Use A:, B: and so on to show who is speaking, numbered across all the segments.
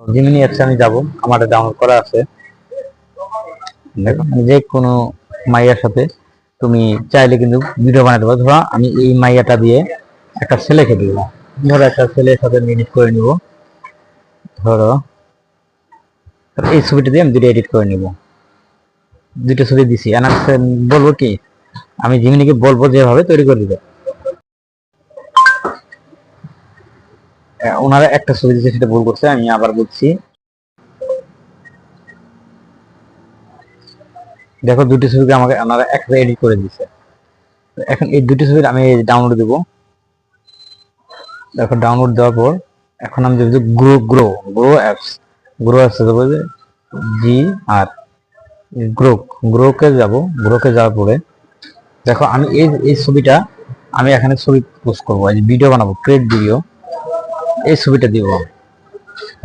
A: Gemini অ্যাপসে আমি যাব, আমার ডাউনলোড করা আছে। দেখো যে কোনো মাইয়ার সাথে তুমি চাইলে কিন্তু ভিডিও বানাতে পারো। ধরো আমি এই মাইয়াটা দিয়ে একটা ছেলেকে দিব, ধরো একটা ছেলের সাথে এডিট করে নিব। ধরো এই ছবিটা দিয়ে আমি দুটো এডিট করে নিব, দুটো ছবি দিছি। বলবো কি, আমি জিমিনিকে বলবো যেভাবে তৈরি করে দিবে। ওনারা একটা ছবি দিচ্ছে, সেটা ভুল করছে, আমি আবার বলছি। দেখো দুটি ছবিকে আমাকে ওনারা একসাথে এডিট করে দিচ্ছে। এখন এই দুটি ছবির আমি ডাউনলোড দেব। দেখো ডাউনলোড দেওয়ার পর এখন আমি দেবো grow grow grow apps. Grow apps দেবো জি আর গ্রোকে যাব। গ্রোকে যাওয়ার পরে দেখো আমি এই ছবিটা আমি এখানে ছবি পোস্ট করবো, এই ভিডিও বানাবো, ক্রিয়েট ভিডিও, এই ছবিটা দিব।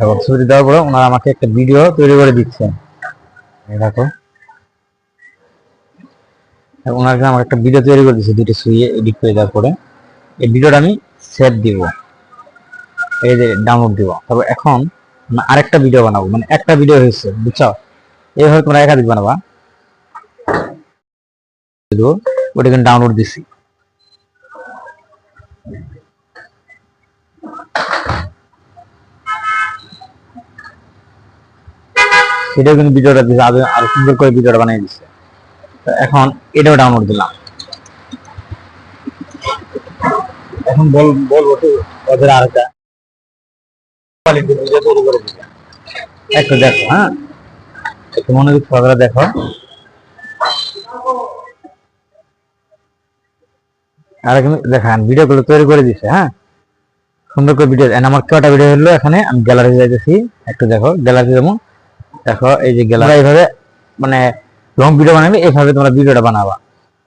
A: এবং ছবিটা দেওয়ার পরে ওনারা আমাকে একটা ভিডিও তৈরি করে দিচ্ছে। দেখো ওনারা আমাকে একটা ভিডিও তৈরি করে দিচ্ছে, দুটো ছবি এডিট করে দেওয়ার পরে এই ভিডিওটা আমি সেভ দিব, এই যে ডাউনলোড দিব। তারপর এখন আরেকটা ভিডিও বানাবো, মানে একটা ভিডিও হয়েছে, বুঝছো? এইভাবে তোমরা একাধিক বানাবা। ওটা কিন্তু ডাউনলোড দিছি। সেটাও কিন্তু ভিডিওটা দিচ্ছে, আরো সুন্দর করে ভিডিওটা বানিয়ে দিচ্ছে। এখন এটাও ডাউনলোড দিলাম। এখন বলবো তো ওদের আরেকটা কোয়ালিটি ভিডিও তৈরি করে দিচ্ছে। একটু দেখো, হ্যাঁ একটু মনোযোগ সহকারে দেখো। আর কিন্তু দেখান ভিডিওগুলো তৈরি করে দিচ্ছে, হ্যাঁ সুন্দর করে ভিডিও। আমার কয়টা ভিডিও হলো, এখানে আমি গ্যালারি যাইতেছি, একটু দেখো গ্যালারি যেমন। দেখো এই যে গ্যালারি, এইভাবে মানে লং ভিডিও বানাবে, এইভাবে তোমরা ভিডিওটা বানাবা।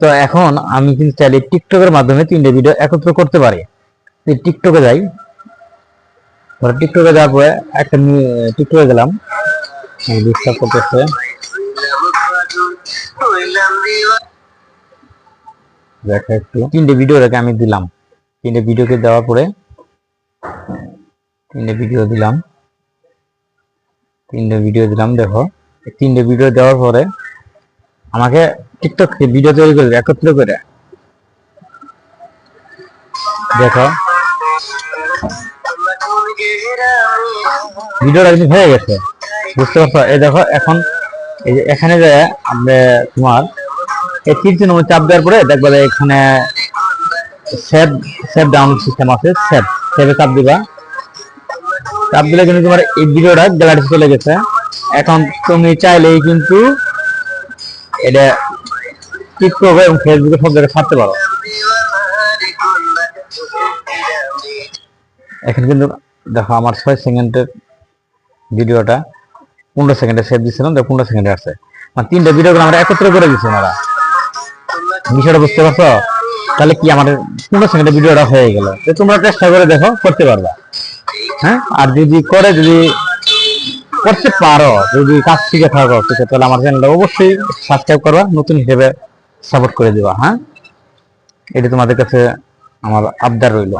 A: তো এখন আমি কিন্তু চাইলে টিকটকের মাধ্যমে তিনটে ভিডিও একত্র করতে পারি। টিকটকে যাই, টিকটকে যাওয়ার পরে একটা টিকটকে গেলাম, ডিস্টার্ব করতেছে। দেখো একটু তিনটে ভিডিও দেখে আমি দিলাম, তিনটে ভিডিওকে দেওয়ার পরে তিনটে ভিডিও দিলাম, দেখো তিনটে ভিডিও দেওয়ার পরে আমাকে টিকটক ভিডিও তৈরি করবে একত্র করে। দেখো ভিডিওটা কিন্তু হয়ে গেছে, বুঝতে পারছো? এই দেখো এখন এই যে এখানে যে আপনি তোমার এই তীর চিহ্ন চাপ দেওয়ার পরে দেখবা এখানে সেভ সেভ ডাউনলোড সিস্টেম আছে, সেভে চাপ দিবা। চাপ দিলে কিন্তু তোমার এই ভিডিওটা গ্যালারিতে চলে গেছে। এখন তুমি চাইলেই কিন্তু এটা টিকটক এবং ফেসবুকে সব জায়গায় ছাড়তে পারো। এখন কিন্তু দেখো আমার 6 সেকেন্ডের ভিডিওটা 15 সেকেন্ডে সেভ দিচ্ছিলাম, 15 সেকেন্ডে আসছে। মানে তিনটা ভিডিওগুলো আমরা একত্র করে দিচ্ছি ওনারা, বিষয়টা বুঝতে পারছো? তাহলে কি আমাদের 15 সেকেন্ডের ভিডিওটা হয়ে গেল। তোমরা চেষ্টা করে দেখো, করতে পারবা, হ্যাঁ। আর যদি করতে পারো, যদি কাজ শিখে থাকো, তাহলে আমার চ্যানেলটা অবশ্যই সাবস্ক্রাইব করবা, নতুন হিসেবে সাপোর্ট করে দিবা, হ্যাঁ। এটা তোমাদের কাছে আমার আবদার রইল।